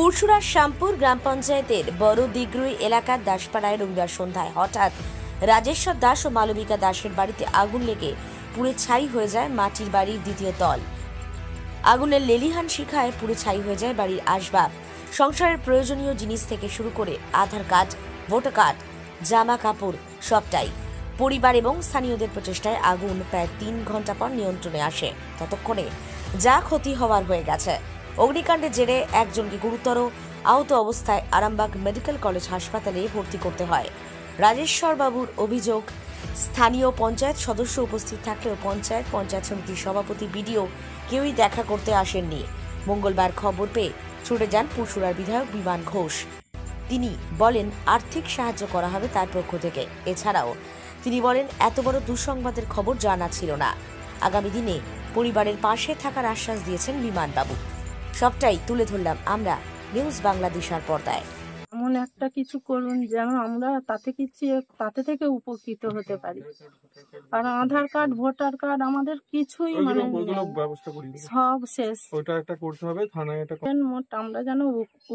পুরসুরার শ্যামপুর গ্রাম পঞ্চায়েতের বড় দিগ্রুই এলাকার দাসপাড়ায় রবিবার সন্ধ্যায় হঠাৎ রাজেশ্বর দাস ও মালবিকা দাসের বাড়িতে আগুন লেগে পুড়ে ছাই হয়ে যায় মাটির বাড়ির দ্বিতীয় তল। আগুনের লেলিহান শিখায় পুড়ে ছাই হয়ে যায় বাড়ির আসবাব, সংসারের প্রয়োজনীয় জিনিস থেকে শুরু করে আধার কার্ড, ভোটার কার্ড, জামা কাপড় সবটাই। পরিবার এবং স্থানীয়দের প্রচেষ্টায় আগুন প্রায় 3 ঘন্টা পর নিয়ন্ত্রণে আসে। ততক্ষণে যা ক্ষতি হওয়ার হয়ে গেছে। অগ্নিকাণ্ডের জেরে একজনকে গুরুতর আহত অবস্থায় আরামবাগ মেডিকেল কলেজ হাসপাতালে ভর্তি করতে হয়। রাজেশ্বর বাবুর অভিযোগ, স্থানীয় পঞ্চায়েত সদস্য উপস্থিত থাকলেও পঞ্চায়েত সমিতির সভাপতি, বিডিও কেউই দেখা করতে আসেননি। মঙ্গলবার খবর পেয়ে ছুটে যান পুরসুরার বিধায়ক বিমান ঘোষ। তিনি বলেন আর্থিক সাহায্য করা হবে তার পক্ষ থেকে। এছাড়াও তিনি বলেন এত বড় দুঃসংবাদের খবর জানা ছিল না। আগামী দিনে পরিবারের পাশে থাকার আশ্বাস দিয়েছেন বিমানবাবু। সবটাই তুলে ধরলাম আমরা নিউজ বাংলাদেশের পর্দায়। এমন একটা কিছু করুন যেন আমরা তাতে থেকে উপকৃত হতে পারি। আর আধার কার্ড, ভোটার কার্ড আমাদের কিছুই মানে সব শেষ। ওটা একটা করতে হবে, থানায় এটা মোট আমরা যেন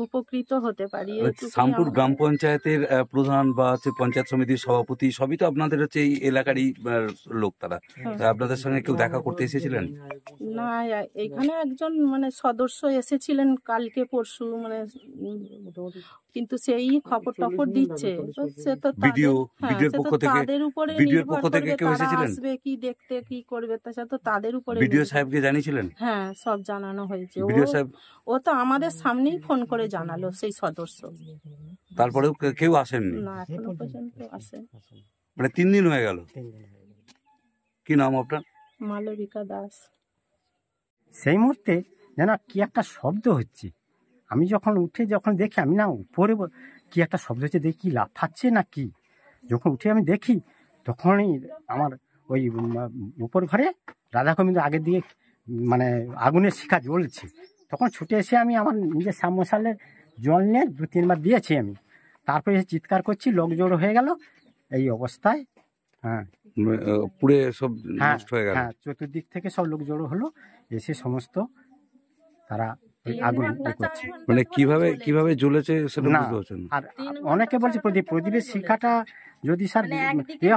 উপকৃত হতে পারি। শ্যামপুর গ্রাম পঞ্চায়েতের প্রধান বা পঞ্চায়েত সমিতির সভাপতি সবই তো আপনাদের হচ্ছে এই এলাকারই লোক। তারা আপনাদের সঙ্গে কেউ দেখা করতে এসেছিলেন? না, এখানে একজন মানে সদস্য এসেছিলেন কালকে পরশু, মানে কিন্তু সেই খবর টপর দিচ্ছে। সে তো তাদের উপরে নির্ভর করবে, তারা আসবে কি দেখতে, কি করবে, তা তো তাদের উপরে। বিডিও সাহেবকে জানিয়েছিলেন? হ্যাঁ, সব জানানো হয়েছে। ও তো আমাদের সামনেই ফোন করে জানালো সেই সদস্য। তারপরেও কেউ আসেননি? না, এখনো পর্যন্ত আসেন। মানে 3 দিন হয়ে গেল। কি নাম আপনার? মালবিকা দাস। সেই মুহূর্তে যেন কি একটা শব্দ হচ্ছে। আমি যখন দেখি, আমি না উপরে কি একটা শব্দ হচ্ছে, দেখি কি লাফাচ্ছে না কি। যখন উঠে আমি দেখি, তখনই আমার ওই উপর ঘরে রাধা গোবিন্দ আগের দিকে মানে আগুনের শিখা জ্বলছে। তখন ছুটে এসে আমি আমার নিজের সাবমার্শালের জল নিয়ে 2-3 বার দিয়েছি আমি। তারপরে এসে চিৎকার করছি, লোক জড়ো হয়ে গেল এই অবস্থায়। হ্যাঁ, পুরে সব নষ্ট হয়ে গেল। হ্যাঁ, চতুর্দিক থেকে সব লোক জড়ো হলো, এসে সমস্ত তারা আগুন করছে। মানে কিভাবে জ্বলেছে সেটা বুঝতে পারছেন? আর অনেকে বলছে প্রদীপের শিখাটা যদি স্যার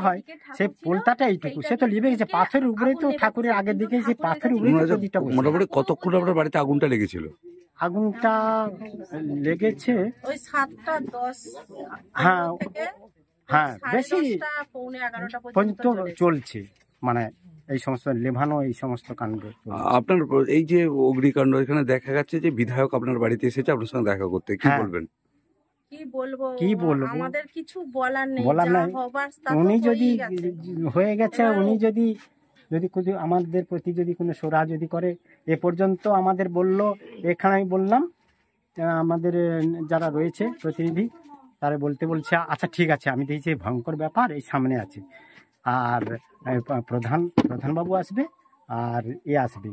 হয়, সেই পোলতাটা এইটুকু, সে তো লিবে গেছে পাথরের উপরে। তো ঠাকুরের আগের দিকে সেই পাথরের উপরে মোটামুটি কতক্ষণ আপনার বাড়িতে আগুনটা লেগেছিল? আগুনটা লেগেছে ওই 7:10। হ্যাঁ, বেশি পর্যন্ত চলছে, মানে এই সমস্ত লেভানো, এই সমস্ত কাণ্ড। আপনার এই যে অগ্নিকাণ্ড, এখানে দেখা যাচ্ছে যে বিধায়ক আপনার বাড়িতে এসেছে আপনার সঙ্গে দেখা করতে, কি বলবেন? কি বলবো আমাদের কিছু বলার নেই। উনি যদি হয়ে গেছে, উনি যদি আমাদের প্রতি যদি কোনো সোরা যদি করে, এ পর্যন্ত আমাদের বললো, এখানে আমি বললাম আমাদের যারা রয়েছে প্রতিনিধি, তারা বলছে আচ্ছা ঠিক আছে, আমি দেখছি ভয়ঙ্কর ব্যাপার এই সামনে আছে। আর প্রধানবাবু আসবে, আর আসবে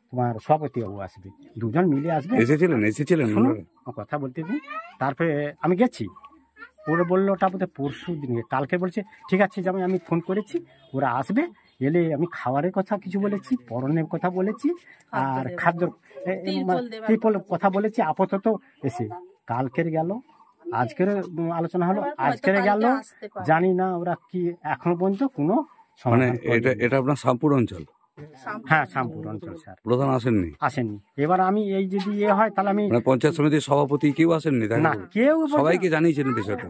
তোমার সভাপতি বাবু আসবে, 2 জন মিলে আসবে। এসেছিলেন কথা বলতে দিন। তারপরে আমি গেছি, ওরা বললো ওটা বোধহয় পরশু দিনে, কালকে বলছে ঠিক আছে, যেমন আমি ফোন করেছি, ওরা আসবে। এলে আমি খাবারের কথা কিছু বলেছি, পরনের কথা বলেছি, আর খাদ্য কথা বলেছি। আপাতত এসে কালকের গেল, আজকের আলোচনা হলো, আজকের গেল, জানি না ওরা কি এখনো পর্যন্ত কোনো। মানে এটা আপনার শ্যামপুর অঞ্চল? হ্যাঁ, শ্যামপুর অঞ্চল স্যার। প্রধান আসেননি? এবার আমি এই যদি হয় তাহলে আমি পঞ্চায়েত সমিতির সভাপতি কেউ আসেননি? না, কেউ। সবাইকে জানিয়েছিলেন বিষয়টা?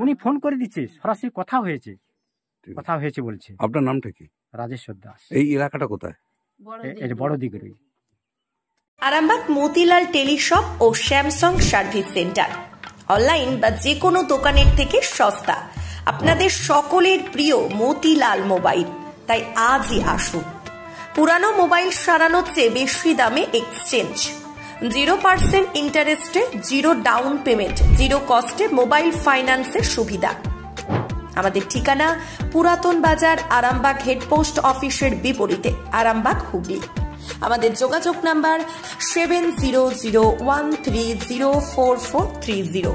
উনি ফোন করে দিচ্ছে, সরাসরি কথা হয়েছে বলছে। আপনার নামটা কি? রাজেশ্বর দাস। এই এলাকাটা কোথায়? বড় দিগরুই। আরামবাগ মতিলাল টেলিশপ ও স্যামসাং সার্ভিস সেন্টার অনলাইন বা যে কোনো দোকানের থেকে সস্তা। আপনাদের সকলের প্রিয় মতিলাল মোবাইল, তাই আজই আসুন। পুরানো মোবাইল সারানোর চেয়ে বেশি দামে এক্সচেঞ্জ, 0% ইন্টারেস্টে, 0 ডাউন পেমেন্ট, 0 কস্টে মোবাইল ফাইন্যান্সের সুবিধা। আমাদের ঠিকানা পুরাতন বাজার, আরামবাগ হেডপোস্ট অফিসের বিপরীতে, আরামবাগ, হুগলি। আমাদের যোগাযোগ নাম্বার 7001304430।